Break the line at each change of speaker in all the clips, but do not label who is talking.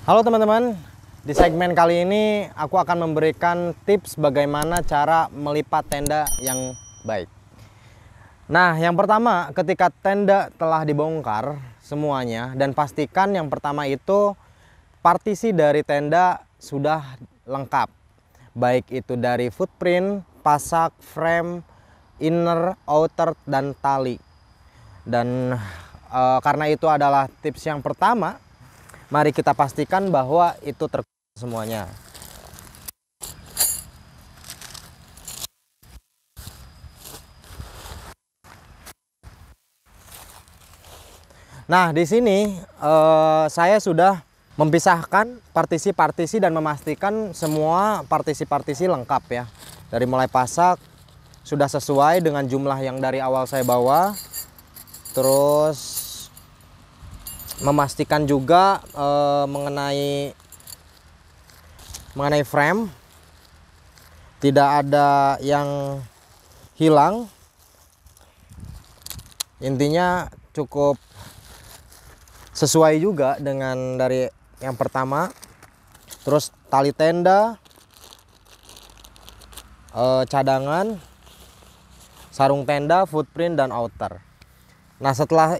Halo teman-teman, di segmen kali ini aku akan memberikan tips bagaimana cara melipat tenda yang baik. Nah, yang pertama, ketika tenda telah dibongkar semuanya, dan pastikan yang pertama itu partisi dari tenda sudah lengkap. Baik itu dari footprint, pasak, frame, inner, outer, dan tali. Dan karena itu adalah tips yang pertama, mari kita pastikan bahwa itu terkumpul semuanya. Nah, di sini saya sudah memisahkan partisi-partisi dan memastikan semua partisi-partisi lengkap ya. Dari mulai pasak sudah sesuai dengan jumlah yang dari awal saya bawa. Terus memastikan juga mengenai frame tidak ada yang hilang. Intinya cukup sesuai juga dengan dari yang pertama. Terus tali tenda, cadangan, sarung tenda, footprint, dan outer. Nah, setelah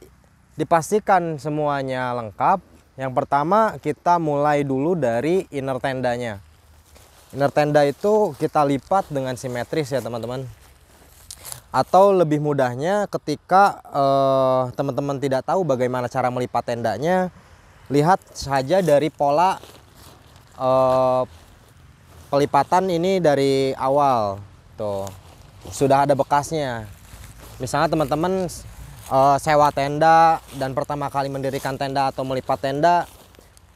dipastikan semuanya lengkap, yang pertama kita mulai dulu dari inner tendanya. Inner tenda itu kita lipat dengan simetris ya teman-teman. Atau lebih mudahnya ketika teman-teman tidak tahu bagaimana cara melipat tendanya, lihat saja dari pola pelipatan ini dari awal. Tuh, sudah ada bekasnya. Misalnya teman-teman sewa tenda dan pertama kali mendirikan tenda atau melipat tenda,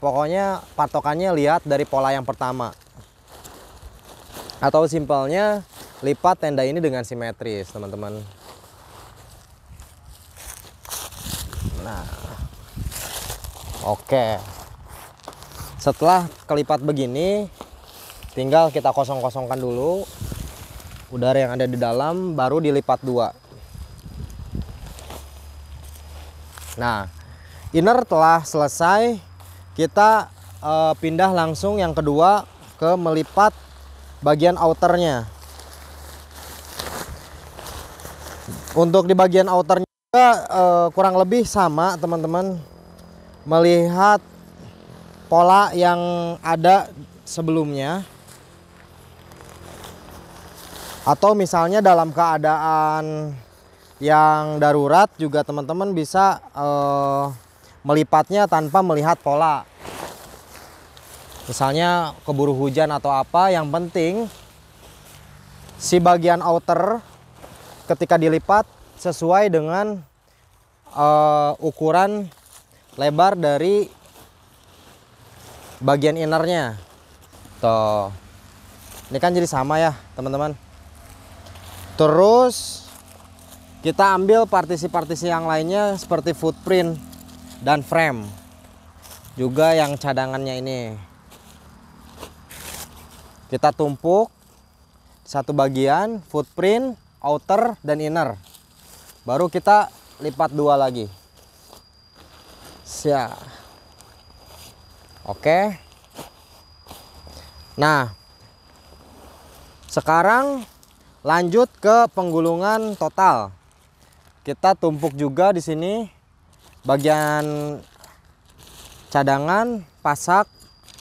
pokoknya patokannya lihat dari pola yang pertama. Atau simpelnya lipat tenda ini dengan simetris, teman-teman. Nah, oke. Setelah kelipat begini, tinggal kita kosong-kosongkan dulu udara yang ada di dalam, baru dilipat dua. Nah, inner telah selesai, kita pindah langsung yang kedua ke melipat bagian outernya. Untuk di bagian outernya juga kurang lebih sama teman-teman, melihat pola yang ada sebelumnya. Atau misalnya dalam keadaan yang darurat juga teman-teman bisa melipatnya tanpa melihat pola. Misalnya keburu hujan atau apa, yang penting si bagian outer ketika dilipat sesuai dengan ukuran lebar dari bagian innernya. Tuh, ini kan jadi sama ya teman-teman. Terus kita ambil partisi-partisi yang lainnya seperti footprint dan frame, juga yang cadangannya ini. Kita tumpuk satu bagian, footprint, outer, dan inner. Baru kita lipat dua lagi. Siap. Oke. Nah, sekarang lanjut ke penggulungan total. Kita tumpuk juga di sini bagian cadangan, pasak,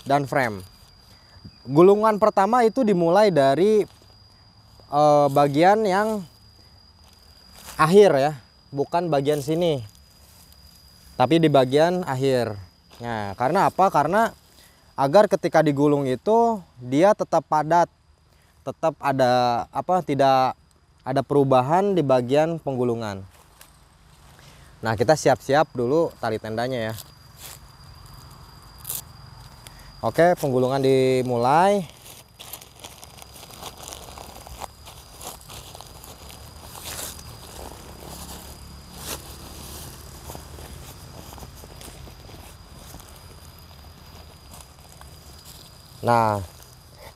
dan frame. Gulungan pertama itu dimulai dari bagian yang akhir ya, bukan bagian sini, tapi di bagian akhir. Nah, karena apa? Karena agar ketika digulung itu dia tetap padat, tetap ada tidak ada perubahan di bagian penggulungan. Nah, kita siap-siap dulu tali tendanya ya. Oke, penggulungan dimulai. Nah,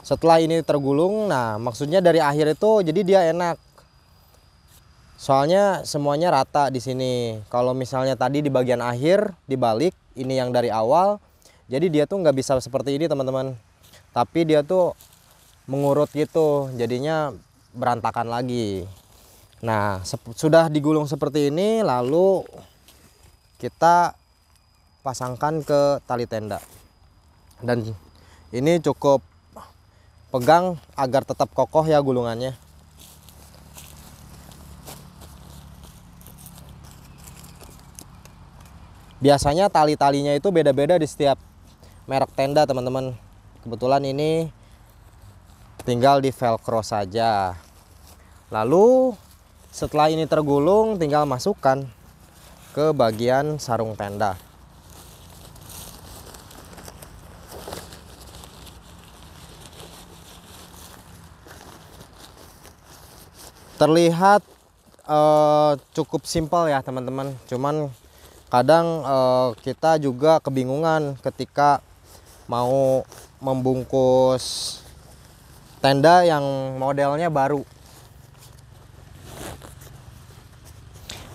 setelah ini tergulung, nah maksudnya dari akhir itu jadi dia enak. Soalnya semuanya rata di sini. Kalau misalnya tadi di bagian akhir dibalik, ini yang dari awal, Jadi dia tuh nggak bisa seperti ini teman-teman, tapi dia tuh mengurut gitu, jadinya berantakan lagi. Nah sudah digulung seperti ini, lalu kita pasangkan ke tali tenda. Dan ini cukup pegang agar tetap kokoh ya gulungannya. Biasanya tali-talinya itu beda-beda di setiap merek tenda teman-teman. Kebetulan ini tinggal di velcro saja. Lalu setelah ini tergulung, tinggal masukkan ke bagian sarung tenda. Terlihat cukup simpel ya teman-teman, cuman kadang kita juga kebingungan ketika mau membungkus tenda yang modelnya baru.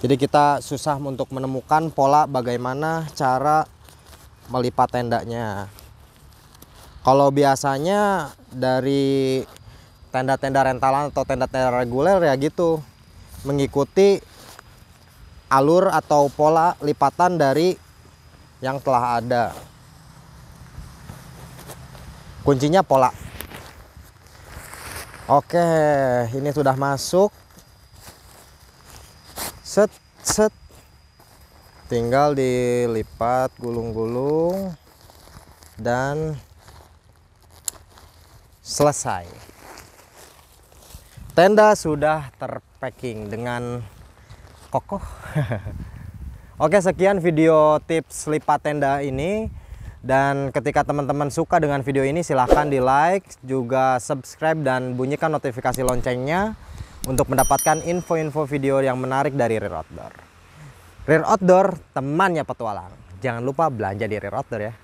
Jadi kita susah untuk menemukan pola bagaimana cara melipat tendanya. Kalau biasanya dari tenda-tenda rentalan atau tenda-tenda reguler ya gitu, mengikuti alur atau pola lipatan dari yang telah ada. Kuncinya pola. Oke, ini sudah masuk. Set set. Tinggal dilipat, gulung-gulung, dan selesai. Tenda sudah terpacking dengan kokoh. Oke, sekian video tips lipat tenda ini. Dan ketika teman-teman suka dengan video ini, silahkan di like, juga subscribe dan bunyikan notifikasi loncengnya untuk mendapatkan info-info video yang menarik dari Rare Outdoor. Rare Outdoor, temannya petualang. Jangan lupa belanja di Rare Outdoor ya.